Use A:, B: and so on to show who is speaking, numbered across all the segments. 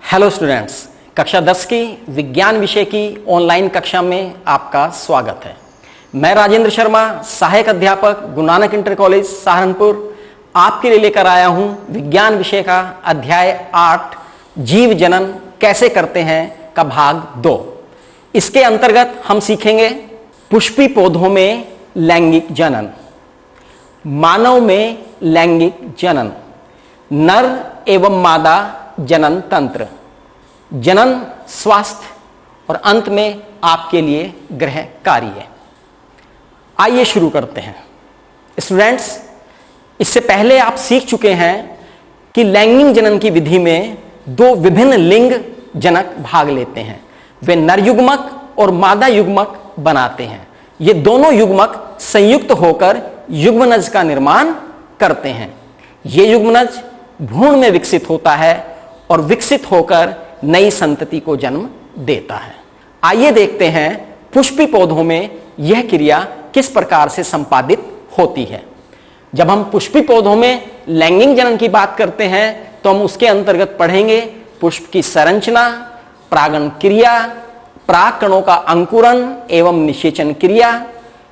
A: Hello students, कक्षा 10 की विज्ञान विषय की ऑनलाइन कक्षा में आपका स्वागत है। मैं राजेंद्र शर्मा, सहायक अध्यापक गुरु नानक इंटर कॉलेज सहारनपुर, आपके लिए लेकर आया हूं विज्ञान विषय का अध्याय 8 जीव जनन कैसे करते हैं का भाग 2। इसके अंतर्गत हम सीखेंगे पुष्पी पौधों में लैंगिक जनन, मानव में लैंगिक जनन, नर एवं मादा जनन तंत्र, जनन स्वास्थ्य और अंत में आपके लिए गृह कार्य। आइए शुरू करते हैं। स्टूडेंट्स, इससे पहले आप सीख चुके हैं कि लैंगिक जनन की विधि में दो विभिन्न लिंग जनक भाग लेते हैं। वे नर युग्मक और मादा युग्मक बनाते हैं। ये दोनों युग्मक संयुक्त होकर युग्मनज का निर्माण करते हैं। ये युग्मनज भ्रूण में विकसित होता है और विकसित होकर नई संतति को जन्म देता है। आइए देखते हैं पुष्पी पौधों में यह क्रिया किस प्रकार से संपादित होती है। जब हम पुष्पी पौधों में लैंगिक जनन की बात करते हैं तो हम उसके अंतर्गत पढ़ेंगे पुष्प की संरचना, परागण क्रिया, परागकणों का अंकुरन एवं निषेचन क्रिया,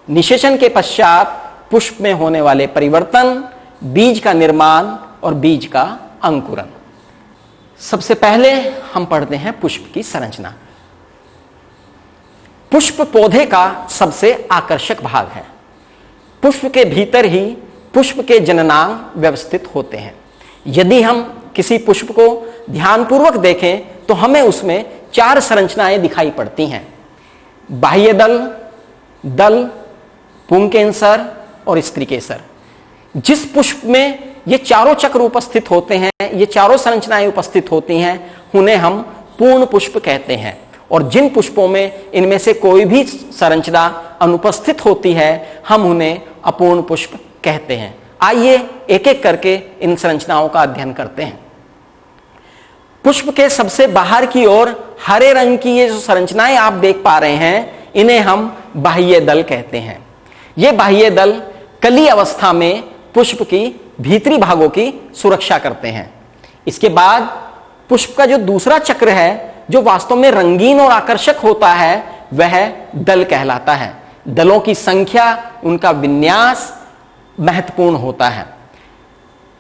A: निषेचन के पश्चात पुष्प में होने वाले परिवर्तन, बीज का निर्माण और बीज का अंकुरन। सबसे पहले हम पढ़ते हैं पुष्प की संरचना। पुष्प पौधे का सबसे आकर्षक भाग है। पुष्प के भीतर ही पुष्प के जननांग व्यवस्थित होते हैं। यदि हम किसी पुष्प को ध्यानपूर्वक देखें तो हमें उसमें 4 संरचनाएं दिखाई पड़ती हैं: बाह्य दल, दल, पुंकेसर और स्त्रीकेसर। जिस पुष्प में ये चारों चक्र उपस्थित होते हैं, ये चारों संरचनाएं उपस्थित होती हैं, उन्हें हम पूर्ण पुष्प कहते हैं। और जिन पुष्पों में इनमें से कोई भी संरचना अनुपस्थित होती है, हम उन्हें अपूर्ण पुष्प कहते हैं। आइए एक एक करके इन संरचनाओं का अध्ययन करते हैं। पुष्प के सबसे बाहर की ओर हरे रंग की ये जो संरचनाएं आप देख पा रहे हैं, इन्हें हम बाह्य दल कहते हैं। ये बाह्य दल कली अवस्था में पुष्प की भीतरी भागों की सुरक्षा करते हैं। इसके बाद पुष्प का जो दूसरा चक्र है, जो वास्तव में रंगीन और आकर्षक होता है, वह दल कहलाता है। दलों की संख्या, उनका विन्यास महत्वपूर्ण होता है।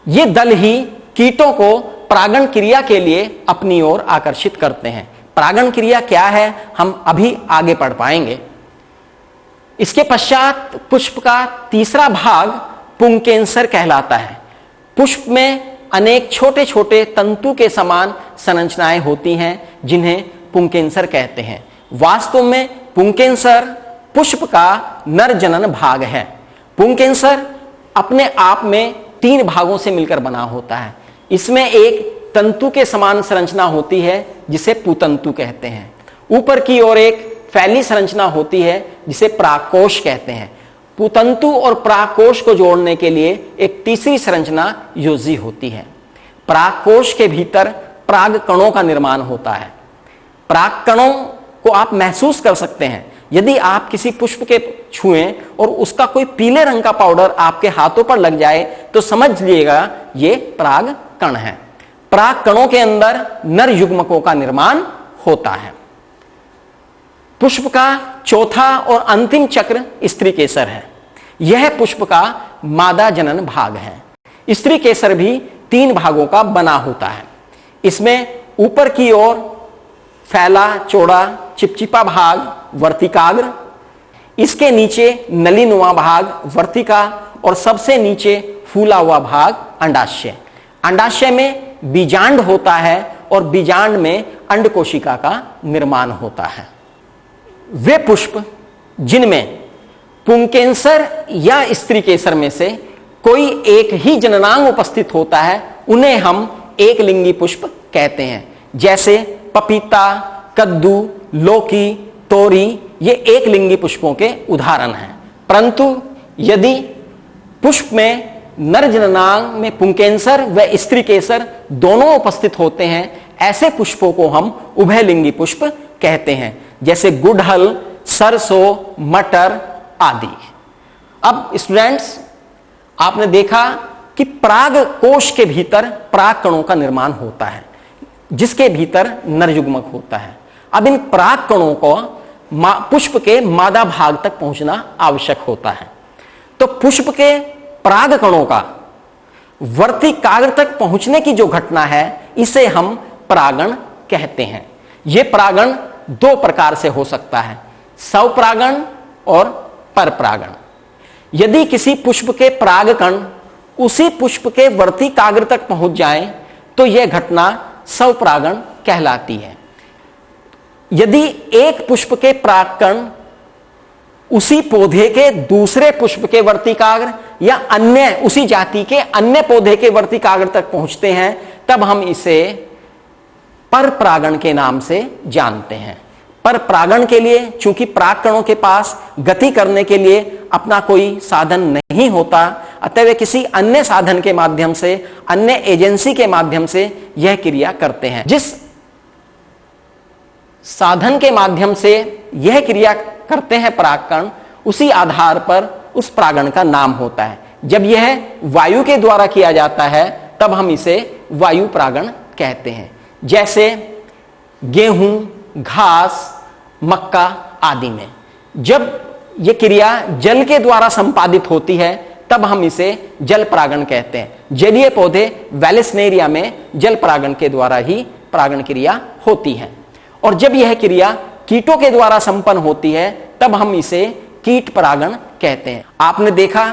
A: ये दल ही कीटों को परागण क्रिया के लिए अपनी ओर आकर्षित करते हैं। परागण क्रिया क्या है, हम अभी आगे पढ़ पाएंगे। इसके पश्चात पुष्प का तीसरा भाग पुंकेसर कहलाता है। पुष्प में अनेक छोटे छोटे तंतु के समान संरचनाएं होती हैं, जिन्हें पुंकेसर कहते हैं। वास्तव में पुंकेसर पुष्प का नर जनन भाग है। पुंकेसर अपने आप में 3 भागों से मिलकर बना होता है। इसमें एक तंतु के समान संरचना होती है, जिसे पुतंतु कहते हैं। ऊपर की ओर एक फैली संरचना होती है, जिसे परागकोश कहते हैं। पुतंतु और परागकोश को जोड़ने के लिए एक तीसरी संरचना योजी होती है। परागकोश के भीतर परागकणों का निर्माण होता है। परागकणों को आप महसूस कर सकते हैं। यदि आप किसी पुष्प के छुएं और उसका कोई पीले रंग का पाउडर आपके हाथों पर लग जाए तो समझ लीजिएगा ये परागकण है। परागकणों के अंदर नर युग्मकों का निर्माण होता है। पुष्प का चौथा और अंतिम चक्र स्त्रीकेसर है। यह पुष्प का मादा जनन भाग है। स्त्रीकेसर भी 3 भागों का बना होता है। इसमें ऊपर की ओर फैला चौड़ा चिपचिपा भाग वर्तिकाग्र, इसके नीचे नलीनुमा भाग वर्तिका और सबसे नीचे फूला हुआ भाग अंडाशय। अंडाशय में बीजांड होता है और बीजांड में अंडकोशिका का निर्माण होता है। वे पुष्प जिनमें पुंकेसर या स्त्रीकेसर में से कोई एक ही जननांग उपस्थित होता है, उन्हें हम एक लिंगी पुष्प कहते हैं। जैसे पपीता, कद्दू, लौकी, तोरी, ये एक लिंगी पुष्पों के उदाहरण हैं। परंतु यदि पुष्प में नर जननांग में पुंकेसर व स्त्रीकेसर दोनों उपस्थित होते हैं, ऐसे पुष्पों को हम उभयलिंगी पुष्प कहते हैं। जैसे गुड़हल, सरसों, मटर आदि। अब स्टूडेंट्स, आपने देखा कि पराग कोश के भीतर पराग कणों का निर्माण होता है। जिसके भीतर नरयुग्मक होता है। अब इन पराग कणों को पुष्प के मादा भाग तक पहुंचना आवश्यक होता है। तो पुष्प के पराग कणों का वर्तिकाग्र तक पहुंचने की जो घटना है, इसे हम परागण कहते हैं। यह परागण दो प्रकार से हो सकता है, स्वपरागण और परपरागण। यदि किसी पुष्प के परागकण उसी पुष्प के वर्तिकाग्र तक पहुंच जाएं, तो यह घटना स्वपरागण कहलाती है। यदि एक पुष्प के परागकण उसी पौधे के दूसरे पुष्प के वर्तिकाग्र या अन्य उसी जाति के अन्य पौधे के वर्तिकाग्र तक पहुंचते हैं, तब हम इसे परपरागण के नाम से जानते हैं। परपरागण के लिए चूंकि परागकणों के पास गति करने के लिए अपना कोई साधन नहीं होता, अतः वे किसी अन्य साधन के माध्यम से, अन्य एजेंसी के माध्यम से यह क्रिया करते हैं। जिस साधन के माध्यम से यह क्रिया करते हैं परागकण, उसी आधार पर उस परागण का नाम होता है। जब यह वायु के द्वारा किया जाता है, तब हम इसे वायु परागण कहते हैं। जैसे गेहूं, घास, मक्का आदि में जब यह क्रिया जल के द्वारा संपादित होती है, तब हम इसे जल परागण कहते हैं। जलीय पौधे वैलेस्नेरिया में जल परागण के द्वारा ही परागण क्रिया होती है। और जब यह क्रिया कीटों के द्वारा संपन्न होती है, तब हम इसे कीट परागण कहते हैं। आपने देखा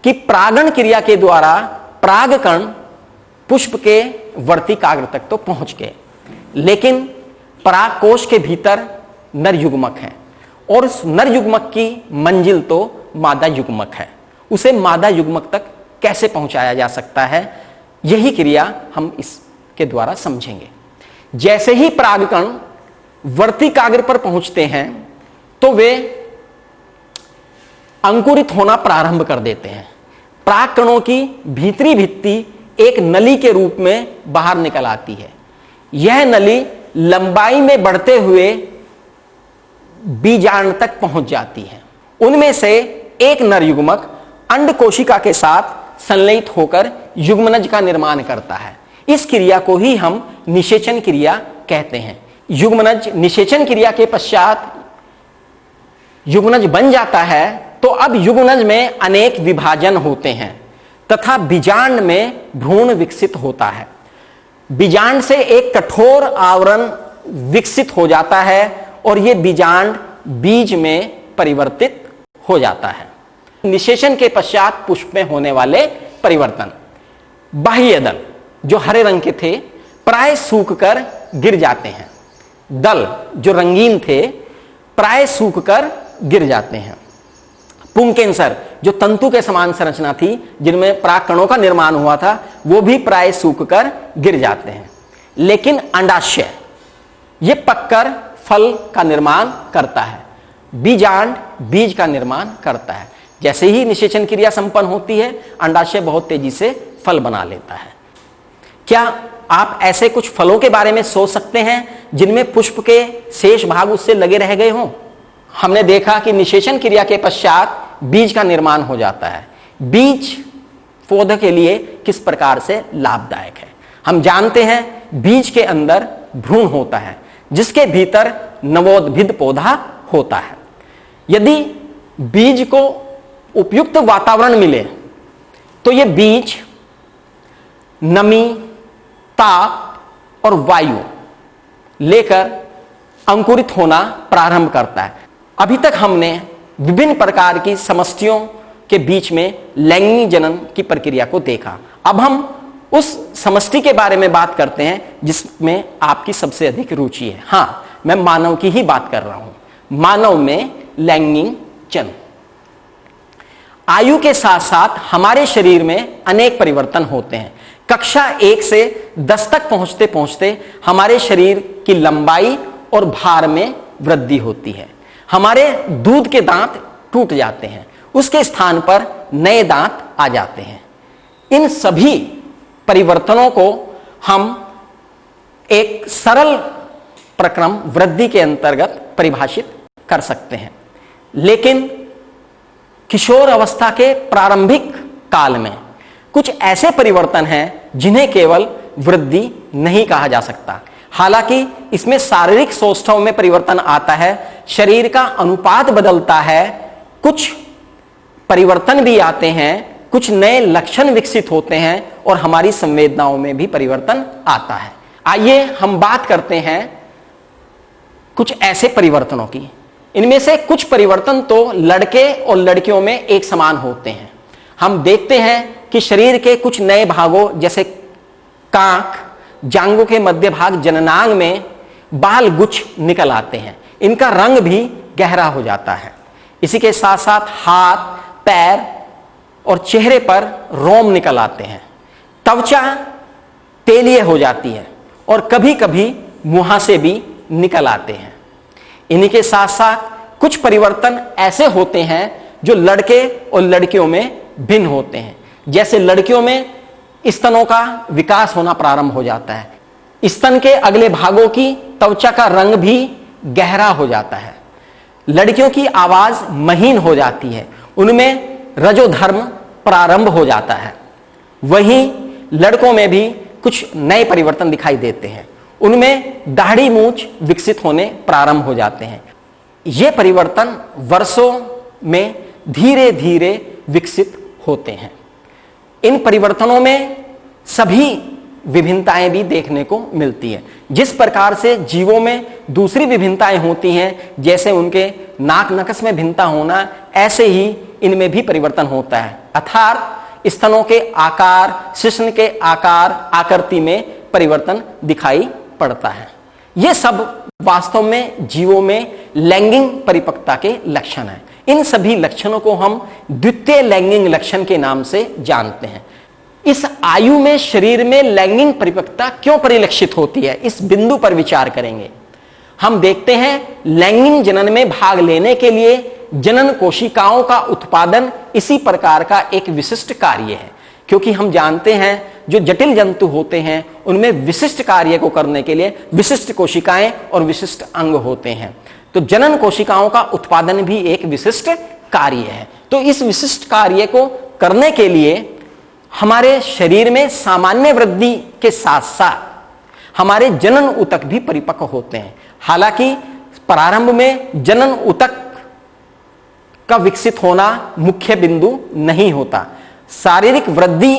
A: कि परागण क्रिया के द्वारा परागकण पुष्प के वर्तिकाग्र तक तो पहुंच गए, लेकिन परागकोश के भीतर नरयुग्मक है और उस नरयुग्मक की मंजिल तो मादा युग्मक है। उसे मादा युग्मक तक कैसे पहुंचाया जा सकता है, यही क्रिया हम इसके द्वारा समझेंगे। जैसे ही परागकण वर्तिकाग्र पर पहुंचते हैं, तो वे अंकुरित होना प्रारंभ कर देते हैं। परागकणों की भीतरी भित्ति एक नली के रूप में बाहर निकल आती है। यह नली लंबाई में बढ़ते हुए बीजांड तक पहुंच जाती है। उनमें से एक नरयुग्मक अंड कोशिका के साथ संलयित होकर युग्मनज का निर्माण करता है। इस क्रिया को ही हम निषेचन क्रिया कहते हैं। युग्मनज निषेचन क्रिया के पश्चात युग्मनज बन जाता है, तो अब युग्मनज में अनेक विभाजन होते हैं तथा बीजांड में भ्रूण विकसित होता है। बीजांड से एक कठोर आवरण विकसित हो जाता है और यह बीजांड बीज में परिवर्तित हो जाता है। निषेचन के पश्चात पुष्प में होने वाले परिवर्तन, बाह्य दल जो हरे रंग के थे प्राय सूखकर गिर जाते हैं। दल जो रंगीन थे प्राय सूखकर गिर जाते हैं। पुंकेसर जो तंतु के समान संरचना थी, जिनमें परागकणों का निर्माण हुआ था, वो भी प्राय सूखकर गिर जाते हैं। लेकिन अंडाशय ये पककर फल का निर्माण करता है। बीजांड बीज का निर्माण करता है। जैसे ही निषेचन क्रिया संपन्न होती है, अंडाशय बहुत तेजी से फल बना लेता है। क्या आप ऐसे कुछ फलों के बारे में सोच सकते हैं जिनमें पुष्प के शेष भाग उससे लगे रह गए हों? हमने देखा कि निषेचन क्रिया के पश्चात बीज का निर्माण हो जाता है। बीज पौधे के लिए किस प्रकार से लाभदायक है? हम जानते हैं बीज के अंदर भ्रूण होता है, जिसके भीतर नवोद्भिद पौधा होता है। यदि बीज को उपयुक्त वातावरण मिले, तो यह बीज नमी, ताप और वायु लेकर अंकुरित होना प्रारंभ करता है। अभी तक हमने विभिन्न प्रकार की समष्टियों के बीच में लैंगिक जनन की प्रक्रिया को देखा। अब हम उस समष्टि के बारे में बात करते हैं जिसमें आपकी सबसे अधिक रुचि है। हां, मैं मानव की ही बात कर रहा हूं। मानव में लैंगिक जनन। आयु के साथ साथ हमारे शरीर में अनेक परिवर्तन होते हैं। कक्षा 1 से 10 तक पहुंचते पहुंचते हमारे शरीर की लंबाई और भार में वृद्धि होती है। हमारे दूध के दांत टूट जाते हैं, उसके स्थान पर नए दांत आ जाते हैं। इन सभी परिवर्तनों को हम एक सरल प्रक्रम वृद्धि के अंतर्गत परिभाषित कर सकते हैं। लेकिन किशोर अवस्था के प्रारंभिक काल में कुछ ऐसे परिवर्तन हैं जिन्हें केवल वृद्धि नहीं कहा जा सकता, हालांकि इसमें शारीरिक सौष्ठव में परिवर्तन आता है, शरीर का अनुपात बदलता है, कुछ परिवर्तन भी आते हैं, कुछ नए लक्षण विकसित होते हैं और हमारी संवेदनाओं में भी परिवर्तन आता है। आइए हम बात करते हैं कुछ ऐसे परिवर्तनों की। इनमें से कुछ परिवर्तन तो लड़के और लड़कियों में एक समान होते हैं। हम देखते हैं कि शरीर के कुछ नए भागों जैसे कांख, जांघों के मध्य भाग, जननांग में बाल गुच्छ निकल आते हैं, इनका रंग भी गहरा हो जाता है। इसी के साथ साथ हाथ, पैर और चेहरे पर रोम निकल आते हैं, त्वचा तेलीय हो जाती है और कभी कभी मुहासे भी निकल आते हैं। इन्हीं के साथ साथ कुछ परिवर्तन ऐसे होते हैं जो लड़के और लड़कियों में भिन्न होते हैं। जैसे लड़कियों में स्तनों का विकास होना प्रारंभ हो जाता है, स्तन के अगले भागों की त्वचा का रंग भी गहरा हो जाता है, लड़कियों की आवाज महीन हो जाती है, उनमें रजोधर्म प्रारंभ हो जाता है। वहीं लड़कों में भी कुछ नए परिवर्तन दिखाई देते हैं, उनमें दाढ़ी मूंछ विकसित होने प्रारंभ हो जाते हैं। ये परिवर्तन वर्षों में धीरे धीरे विकसित होते हैं। इन परिवर्तनों में सभी विभिन्नताएं भी देखने को मिलती है। जिस प्रकार से जीवों में दूसरी विभिन्नताएं होती हैं, जैसे उनके नाक नक्श में भिन्नता होना, ऐसे ही इनमें भी परिवर्तन होता है। अर्थात स्तनों के आकार, शिश्न के आकार, आकृति में परिवर्तन दिखाई पड़ता है। ये सब वास्तव में जीवों में लैंगिक परिपक्वता के लक्षण हैं। इन सभी लक्षणों को हम द्वितीय लैंगिक लक्षण के नाम से जानते हैं। इस आयु में शरीर में लैंगिक परिपक्वता क्यों परिलक्षित होती है, इस बिंदु पर विचार करेंगे। हम देखते हैं लैंगिक जनन में भाग लेने के लिए जनन कोशिकाओं का उत्पादन इसी प्रकार का एक विशिष्ट कार्य है, क्योंकि हम जानते हैं जो जटिल जंतु होते हैं उनमें विशिष्ट कार्य को करने के लिए विशिष्ट कोशिकाएं और विशिष्ट अंग होते हैं। तो जनन कोशिकाओं का उत्पादन भी एक विशिष्ट कार्य है। तो इस विशिष्ट कार्य को करने के लिए हमारे शरीर में सामान्य वृद्धि के साथ साथ हमारे जनन ऊतक भी परिपक्व होते हैं। हालांकि प्रारंभ में जनन ऊतक का विकसित होना मुख्य बिंदु नहीं होता। शारीरिक वृद्धि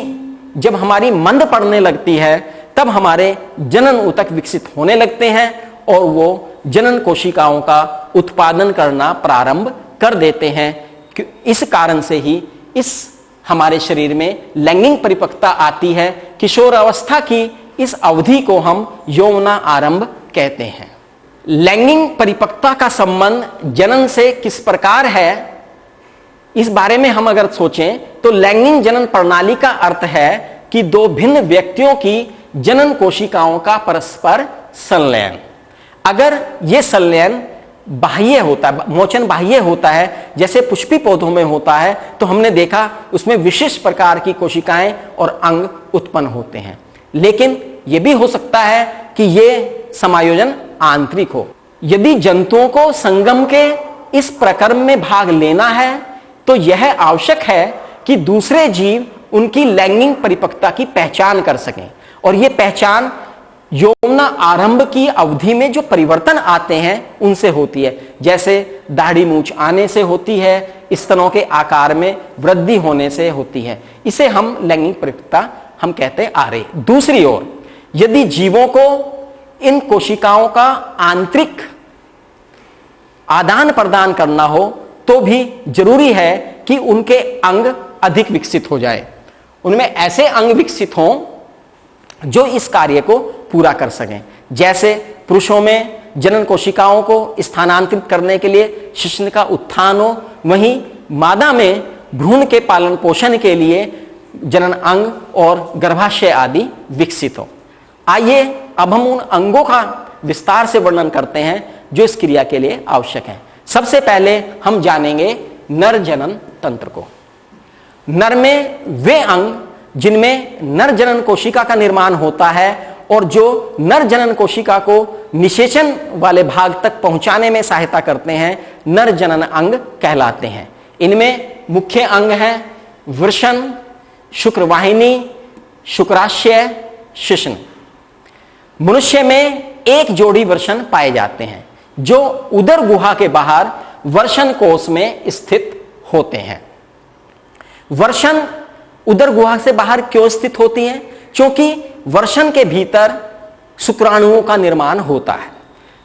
A: जब हमारी मंद पड़ने लगती है तब हमारे जनन ऊतक विकसित होने लगते हैं और वो जनन कोशिकाओं का उत्पादन करना प्रारंभ कर देते हैं। इस कारण से ही इस हमारे शरीर में लैंगिक परिपक्वता आती है। किशोर अवस्था की इस अवधि को हम यौवना आरंभ कहते हैं। लैंगिक परिपक्वता का संबंध जनन से किस प्रकार है, इस बारे में हम अगर सोचें तो लैंगिक जनन प्रणाली का अर्थ है कि दो भिन्न व्यक्तियों की जनन कोशिकाओं का परस्पर संलयन। अगर यह संलयन बाह्य होता है, मोचन बाह्य होता है, जैसे पुष्पी पौधों में होता है, तो हमने देखा उसमें विशेष प्रकार की कोशिकाएं और अंग उत्पन्न होते हैं। लेकिन यह भी हो सकता है कि यह समायोजन आंतरिक हो। यदि जंतुओं को संगम के इस प्रक्रम में भाग लेना है तो यह आवश्यक है कि दूसरे जीव उनकी लैंगिक परिपक्वता की पहचान कर सकें, और यह पहचान यौवना आरंभ की अवधि में जो परिवर्तन आते हैं उनसे होती है। जैसे दाढ़ी मूंछ आने से होती है, स्तनों के आकार में वृद्धि होने से होती है। इसे हम लैंगिक परिपक्वता हम कहते आ रहे। दूसरी ओर यदि जीवों को इन कोशिकाओं का आंतरिक आदान प्रदान करना हो तो भी जरूरी है कि उनके अंग अधिक विकसित हो जाए, उनमें ऐसे अंग विकसित हों जो इस कार्य को पूरा कर सकें। जैसे पुरुषों में जनन कोशिकाओं को स्थानांतरित करने के लिए शिश्न का उत्थान हो, वहीं मादा में भ्रूण के पालन पोषण के लिए जनन अंग और गर्भाशय आदि विकसित हो। आइए अब हम उन अंगों का विस्तार से वर्णन करते हैं जो इस क्रिया के लिए आवश्यक है। सबसे पहले हम जानेंगे नर जनन तंत्र को। नर में वे अंग जिनमें नर जनन कोशिका का निर्माण होता है और जो नर जनन कोशिका को निषेचन वाले भाग तक पहुंचाने में सहायता करते हैं, नर जनन अंग कहलाते हैं। इनमें मुख्य अंग हैं वृषण, शुक्रवाहिनी, शुक्राशय, शिश्न। मनुष्य में एक जोड़ी वर्षण पाए जाते हैं जो उदर गुहा के बाहर वर्षण कोश में स्थित होते हैं। वर्षण उदर गुहा से बाहर क्यों स्थित होती हैं? क्योंकि वर्षण के भीतर शुक्राणुओं का निर्माण होता है।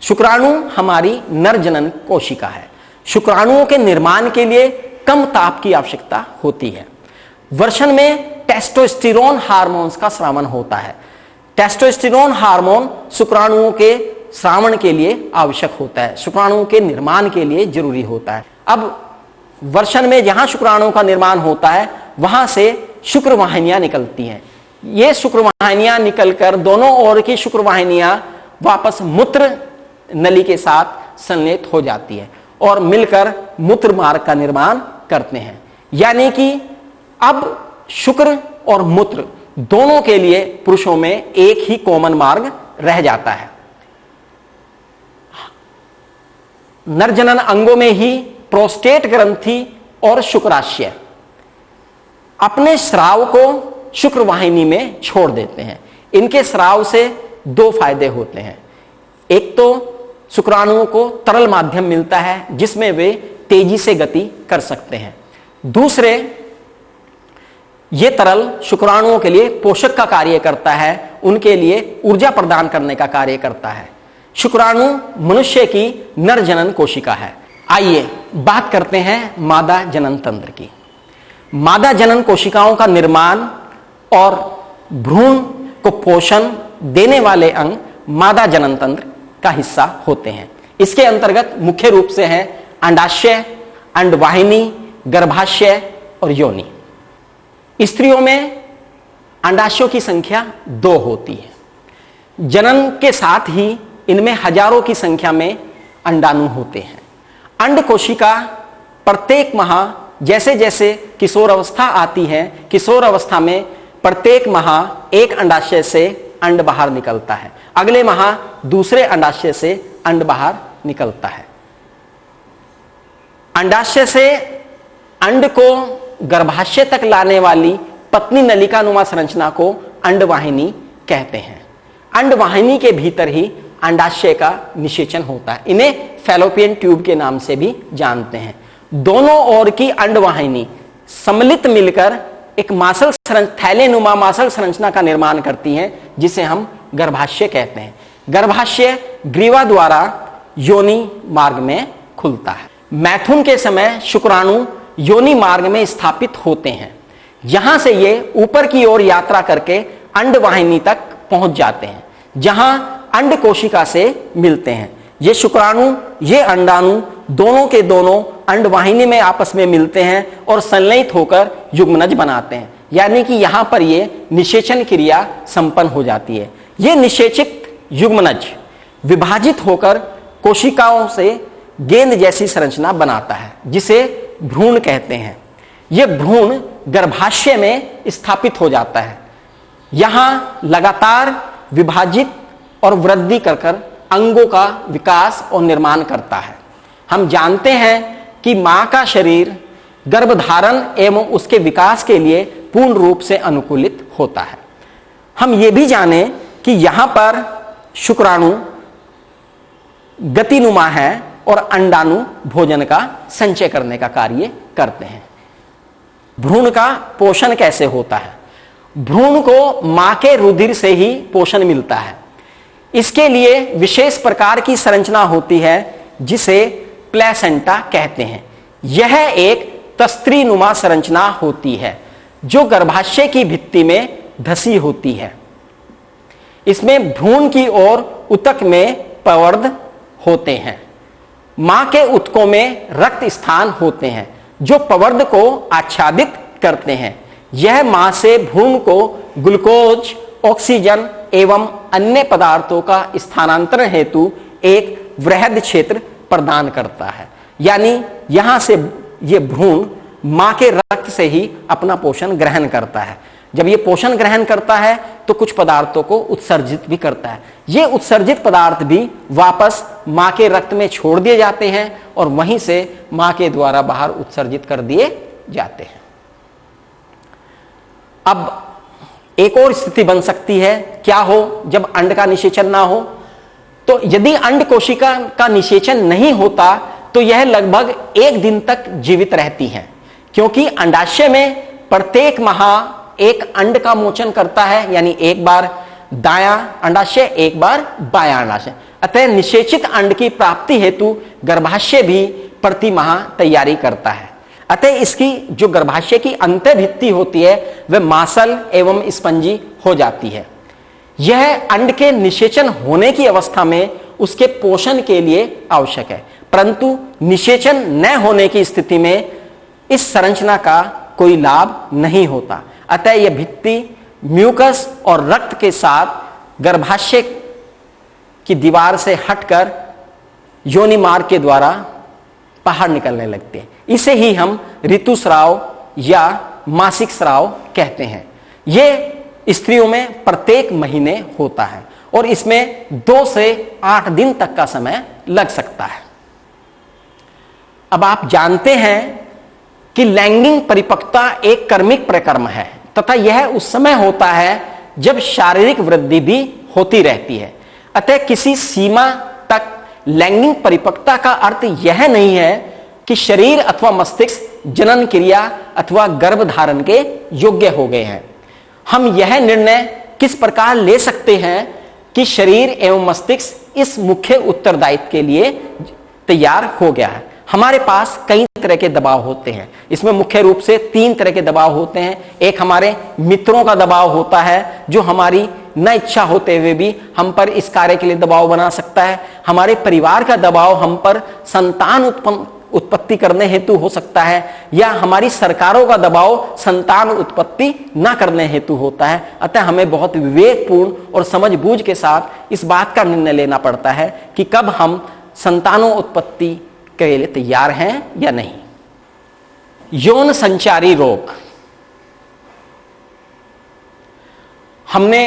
A: शुक्राणु हमारी नर जनन कोशिका है। शुक्राणुओं के निर्माण के लिए कम ताप की आवश्यकता होती है। वर्षण में टेस्टोस्टेरोन हार्मोन्स का स्रावन होता है। टेस्टोस्टेरोन हार्मोन शुक्राणुओं के स्रावण के लिए आवश्यक होता है, शुक्राणुओं के निर्माण के लिए जरूरी होता है। अब वर्षण में जहां शुक्राणुओं का निर्माण होता है वहां से शुक्रवाहिनियां निकलती हैं। ये शुक्रवाहिनियां निकलकर दोनों ओर की शुक्रवाहिनियां वापस मूत्र नली के साथ संलयित हो जाती है और मिलकर मूत्र मार्ग का निर्माण करते हैं। यानी कि अब शुक्र और मूत्र दोनों के लिए पुरुषों में एक ही कॉमन मार्ग रह जाता है। नरजनन अंगों में ही प्रोस्टेट ग्रंथि और शुक्राशय अपने स्राव को शुक्रवाहिनी में छोड़ देते हैं। इनके स्राव से दो फायदे होते हैं। एक तो शुक्राणुओं को तरल माध्यम मिलता है जिसमें वे तेजी से गति कर सकते हैं। दूसरे, यह तरल शुक्राणुओं के लिए पोषक का कार्य करता है, उनके लिए ऊर्जा प्रदान करने का कार्य करता है। शुक्राणु मनुष्य की नर जनन कोशिका है। आइए बात करते हैं मादा जनन तंत्र की। मादा जनन कोशिकाओं का निर्माण और भ्रूण को पोषण देने वाले अंग मादा जनन तंत्र का हिस्सा होते हैं। इसके अंतर्गत मुख्य रूप से हैं अंडाशय, अंडवाहिनी, गर्भाशय और योनि। स्त्रियों में अंडाशयों की संख्या 2 होती है। जनन के साथ ही इनमें हजारों की संख्या में अंडाणु होते हैं। अंड कोशिका प्रत्येक माह जैसे जैसे किशोर अवस्था आती है, किशोर अवस्था में प्रत्येक माह एक अंडाशय से अंड बाहर निकलता है, अगले माह दूसरे अंडाशय से अंड बाहर निकलता है। अंडाशय से अंड को गर्भाशय तक लाने वाली पत्नी नलिकानुमा संरचना को अंडवाहिनी कहते हैं। अंडवाहिनी के भीतर ही अंडाशय का निषेचन होता है। इन्हें फैलोपियन ट्यूब के नाम से भी जानते हैं। दोनों ओर की अंडवाहिनी सम्मिलित मिलकर एक मासल थैलेनुमा मासल संरचना का निर्माण करती हैं जिसे हम गर्भाशय कहते हैं। गर्भाशय ग्रीवा द्वारा योनि मार्ग में खुलता है। मैथुन के समय शुक्राणु योनि मार्ग में स्थापित होते हैं। यहां से ये ऊपर की ओर यात्रा करके अंडवाहिनी तक पहुंच जाते हैं जहां अंड कोशिका से मिलते हैं। ये शुक्राणु, ये अंडाणु दोनों के दोनों अंडवाहिनी में आपस में मिलते हैं और संलयित होकर युग्मनज बनाते हैं। यानी कि यहां पर ये निषेचन क्रिया संपन्न हो जाती है। ये निषेचित युग्मनज विभाजित होकर कोशिकाओं से गेंद जैसी संरचना बनाता है जिसे भ्रूण कहते हैं। यह भ्रूण गर्भाशय में स्थापित हो जाता है। यहां लगातार विभाजित और वृद्धि कर अंगों का विकास और निर्माण करता है। हम जानते हैं कि मां का शरीर गर्भधारण एवं उसके विकास के लिए पूर्ण रूप से अनुकूलित होता है। हम ये भी जाने कि यहां पर शुक्राणु गतिनुमा है और अंडाणु भोजन का संचय करने का कार्य करते हैं। भ्रूण का पोषण कैसे होता है? भ्रूण को मां के रुधिर से ही पोषण मिलता है। इसके लिए विशेष प्रकार की संरचना होती है जिसे प्लेसेंटा कहते हैं। यह एक तस्त्रीनुमा संरचना होती है जो गर्भाशय की भित्ति में धसी होती है। इसमें भ्रूण की ओर उतक में पवर्ध होते हैं। मां के उतकों में रक्त स्थान होते हैं जो पवर्ध को आच्छादित करते हैं। यह मां से भ्रूण को ग्लूकोज, ऑक्सीजन एवं अन्य पदार्थों का स्थानांतरण हेतु एक वृहद क्षेत्र प्रदान करता है। यानी यहां से यह भ्रूण मां के रक्त से ही अपना पोषण ग्रहण करता है। जब यह पोषण ग्रहण करता है तो कुछ पदार्थों को उत्सर्जित भी करता है। ये उत्सर्जित पदार्थ भी वापस मां के रक्त में छोड़ दिए जाते हैं और वहीं से मां के द्वारा बाहर उत्सर्जित कर दिए जाते हैं। अब एक और स्थिति बन सकती है, क्या हो जब अंड का निषेचन ना हो? तो यदि अंड कोशिका का निषेचन नहीं होता तो यह लगभग 1 दिन तक जीवित रहती हैं, क्योंकि अंडाशय में प्रत्येक माह एक अंड का मोचन करता है, यानी एक बार दायां अंडाशय, एक बार बायां अंडाशय। अतः निषेचित अंड की प्राप्ति हेतु गर्भाशय भी प्रति माह तैयारी करता है। अतः इसकी जो गर्भाशय की अंत भित्ति होती है वह मांसल एवं स्पंजी हो जाती है। यह अंड के निषेचन होने की अवस्था में उसके पोषण के लिए आवश्यक है, परंतु निषेचन न होने की स्थिति में इस संरचना का कोई लाभ नहीं होता। अतः यह भित्ति म्यूकस और रक्त के साथ गर्भाशय की दीवार से हटकर योनि मार्ग के द्वारा बाहर निकलने लगते हैं। इसे ही हम ऋतुस्राव या मासिक स्राव कहते हैं। यह स्त्रियों में प्रत्येक महीने होता है और इसमें 2 से 8 दिन तक का समय लग सकता है। अब आप जानते हैं कि लैंगिक परिपक्वता एक कर्मिक प्रकर्म है तथा यह उस समय होता है जब शारीरिक वृद्धि भी होती रहती है। अतः किसी सीमा तक लैंगिक परिपक्वता का अर्थ यह नहीं है कि शरीर अथवा मस्तिष्क जनन क्रिया अथवा गर्भधारण के योग्य हो गए हैं। हम यह निर्णय किस प्रकार ले सकते हैं कि शरीर एवं मस्तिष्क इस मुख्य उत्तरदायित्व के लिए तैयार हो गया है। हमारे पास कई तरह के दबाव होते हैं। इसमें मुख्य रूप से 3 तरह के दबाव होते हैं। एक हमारे मित्रों का दबाव होता है जो हमारी न इच्छा होते हुए भी हम पर इस कार्य के लिए दबाव बना सकता है। हमारे परिवार का दबाव हम पर संतान उत्पत्ति करने हेतु हो सकता है, या हमारी सरकारों का दबाव संतान उत्पत्ति न करने हेतु होता है। अतः हमें बहुत विवेकपूर्ण और समझबूझ के साथ इस बात का निर्णय लेना पड़ता है कि कब हम संतानों उत्पत्ति के लिए तैयार हैं या नहीं। यौन संचारी रोग, हमने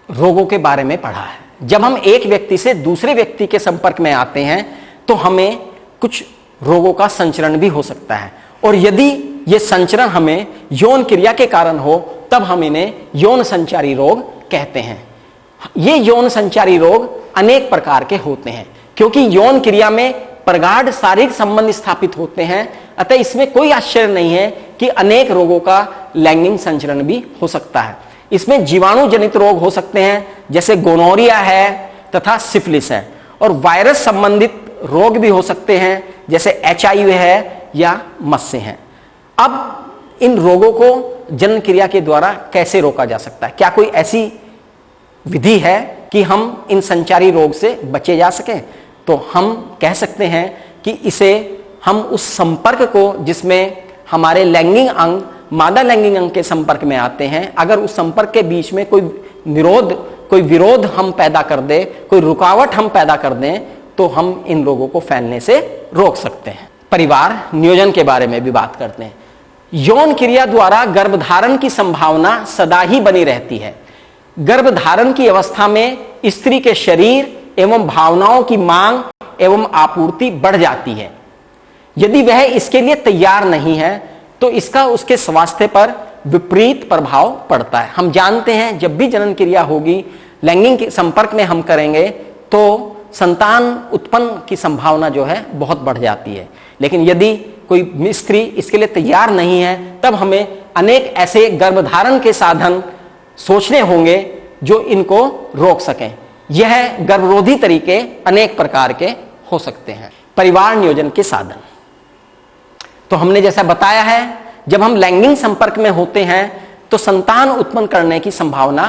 A: रोगों के बारे में पढ़ा है। जब हम एक व्यक्ति से दूसरे व्यक्ति के संपर्क में आते हैं तो हमें कुछ रोगों का संचरण भी हो सकता है, और यदि यह संचरण हमें यौन क्रिया के कारण हो तब हम इन्हें यौन संचारी रोग कहते हैं। ये यौन संचारी रोग अनेक प्रकार के होते हैं, क्योंकि यौन क्रिया में प्रगाढ़ शारीरिक संबंध स्थापित होते हैं। अतः इसमें कोई आश्चर्य नहीं है कि अनेक रोगों का लैंगिक संचरण भी हो सकता है। इसमें जीवाणु जनित रोग हो सकते हैं, जैसे गोनोरिया है तथा सिफिलिस है, और वायरस संबंधित रोग भी हो सकते हैं, जैसे HIV है या मत्स्य है। अब इन रोगों को जनन क्रिया के द्वारा कैसे रोका जा सकता है? क्या कोई ऐसी विधि है कि हम इन संचारी रोग से बचे जा सकें? तो हम कह सकते हैं कि इसे हम उस संपर्क को जिसमें हमारे लैंगिक अंग मादा लैंगिक अंग के संपर्क में आते हैं, अगर उस संपर्क के बीच में कोई विरोध हम पैदा कर दे, कोई रुकावट हम पैदा कर दें, तो हम इन रोगों को फैलने से रोक सकते हैं। परिवार नियोजन के बारे में भी बात करते हैं। यौन क्रिया द्वारा गर्भधारण की संभावना सदा ही बनी रहती है। गर्भधारण की अवस्था में स्त्री के शरीर एवं भावनाओं की मांग एवं आपूर्ति बढ़ जाती है। यदि वह इसके लिए तैयार नहीं है तो इसका उसके स्वास्थ्य पर विपरीत प्रभाव पड़ता है। हम जानते हैं जब भी जनन क्रिया होगी, लैंगिक संपर्क में हम करेंगे तो संतान उत्पन्न की संभावना जो है बहुत बढ़ जाती है। लेकिन यदि कोई स्त्री इसके लिए तैयार नहीं है तब हमें अनेक ऐसे गर्भधारण के साधन सोचने होंगे जो इनको रोक सकें। यह गर्भरोधी तरीके अनेक प्रकार के हो सकते हैं। परिवार नियोजन के साधन, तो हमने जैसा बताया है, जब हम लैंगिक संपर्क में होते हैं तो संतान उत्पन्न करने की संभावना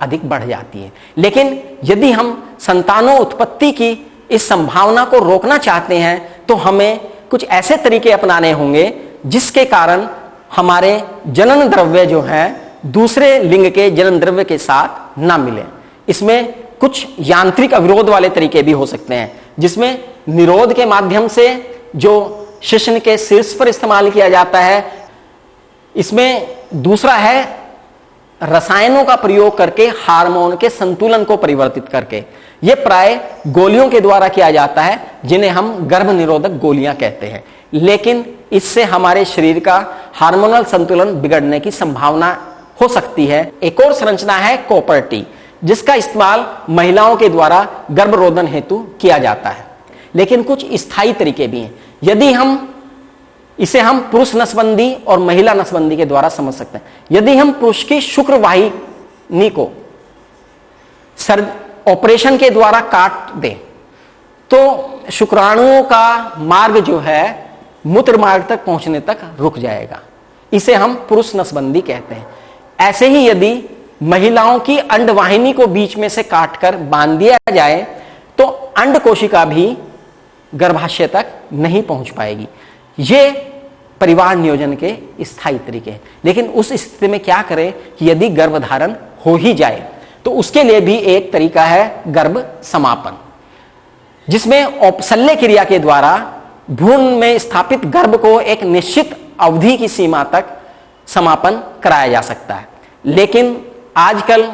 A: अधिक बढ़ जाती है। लेकिन यदि हम संतानों उत्पत्ति की इस संभावना को रोकना चाहते हैं तो हमें कुछ ऐसे तरीके अपनाने होंगे जिसके कारण हमारे जनन द्रव्य जो है दूसरे लिंग के जनन द्रव्य के साथ ना मिले। इसमें कुछ यांत्रिक अविरोध वाले तरीके भी हो सकते हैं, जिसमें निरोध के माध्यम से जो शिश्न के शीर्ष पर इस्तेमाल किया जाता है। इसमें दूसरा है रसायनों का प्रयोग करके हार्मोन के संतुलन को परिवर्तित करके। यह प्राय गोलियों के द्वारा किया जाता है, जिन्हें हम गर्भ निरोधक गोलियां कहते हैं। लेकिन इससे हमारे शरीर का हार्मोनल संतुलन बिगड़ने की संभावना हो सकती है। एक और संरचना है कॉपर टी। जिसका इस्तेमाल महिलाओं के द्वारा गर्भरोधन हेतु किया जाता है। लेकिन कुछ स्थायी तरीके भी हैं। यदि इसे हम पुरुष नसबंदी और महिला नसबंदी के द्वारा समझ सकते हैं। यदि हम पुरुष की शुक्र वाहिनी को ऑपरेशन के द्वारा काट दें तो शुक्राणुओं का मार्ग जो है मूत्र मार्ग तक पहुंचने तक रुक जाएगा। इसे हम पुरुष नसबंदी कहते हैं। ऐसे ही यदि महिलाओं की अंडवाहिनी को बीच में से काटकर बांध दिया जाए तो अंड कोशिका भी गर्भाशय तक नहीं पहुंच पाएगी। ये परिवार नियोजन के स्थायी तरीके हैं। लेकिन उस स्थिति में क्या करें कि यदि गर्भधारण हो ही जाए तो उसके लिए भी एक तरीका है गर्भ समापन, जिसमें शल्य क्रिया के द्वारा भ्रूण में स्थापित गर्भ को एक निश्चित अवधि की सीमा तक समापन कराया जा सकता है। लेकिन आजकल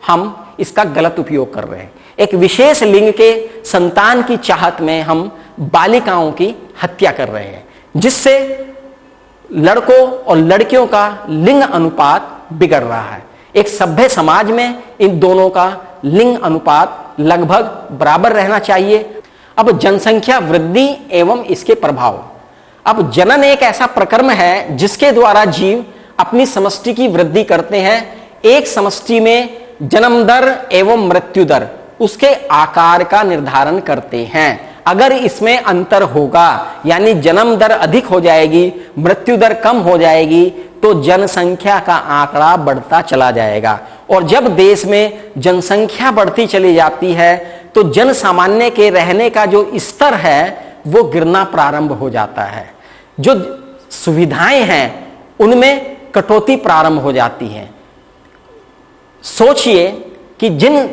A: हम इसका गलत उपयोग कर रहे हैं। एक विशेष लिंग के संतान की चाहत में हम बालिकाओं की हत्या कर रहे हैं, जिससे लड़कों और लड़कियों का लिंग अनुपात बिगड़ रहा है। एक सभ्य समाज में इन दोनों का लिंग अनुपात लगभग बराबर रहना चाहिए। अब जनसंख्या वृद्धि एवं इसके प्रभाव। अब जनन एक ऐसा प्रक्रम है जिसके द्वारा जीव अपनी समष्टि की वृद्धि करते हैं। एक समष्टि में जन्म दर एवं मृत्यु दर उसके आकार का निर्धारण करते हैं। अगर इसमें अंतर होगा, यानी जन्म दर अधिक हो जाएगी, मृत्यु दर कम हो जाएगी, तो जनसंख्या का आंकड़ा बढ़ता चला जाएगा। और जब देश में जनसंख्या बढ़ती चली जाती है तो जन सामान्य के रहने का जो स्तर है वो गिरना प्रारंभ हो जाता है। जो सुविधाएं हैं उनमें कटौती प्रारंभ हो जाती है। सोचिए कि जिन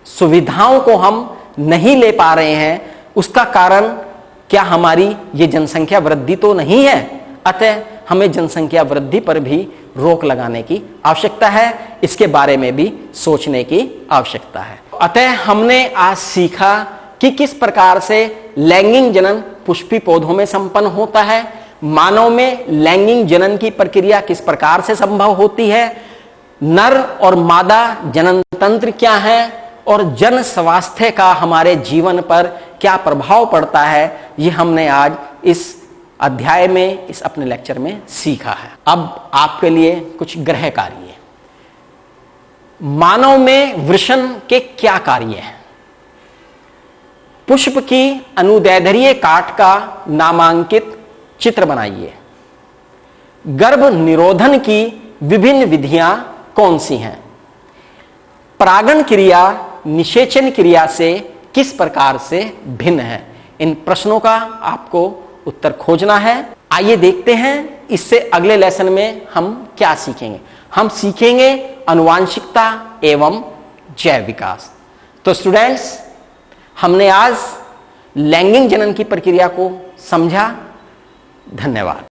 A: सुविधाओं को हम नहीं ले पा रहे हैं उसका कारण क्या हमारी ये जनसंख्या वृद्धि तो नहीं है। अतः हमें जनसंख्या वृद्धि पर भी रोक लगाने की आवश्यकता है। इसके बारे में भी सोचने की आवश्यकता है। अतः हमने आज सीखा कि किस प्रकार से लैंगिक जनन पुष्पी पौधों में संपन्न होता है, मानव में लैंगिक जनन की प्रक्रिया किस प्रकार से संभव होती है, नर और मादा जनन तंत्र क्या है और जन स्वास्थ्य का हमारे जीवन पर क्या प्रभाव पड़ता है, ये हमने आज इस अध्याय में, इस अपने लेक्चर में सीखा है। अब आपके लिए कुछ गृह कार्य है। मानव में वृषण के क्या कार्य हैं? पुष्प की अनुदैर्ध्य काट का नामांकित चित्र बनाइए। गर्भ निरोधन की विभिन्न विधियां कौन सी हैं? परागण क्रिया निषेचन क्रिया से किस प्रकार से भिन्न है? इन प्रश्नों का आपको उत्तर खोजना है। आइए देखते हैं इससे अगले लेसन में हम क्या सीखेंगे। हम सीखेंगे आनुवांशिकता एवं जैव विकास। तो स्टूडेंट्स, हमने आज लैंगिक जनन की प्रक्रिया को समझा। धन्यवाद।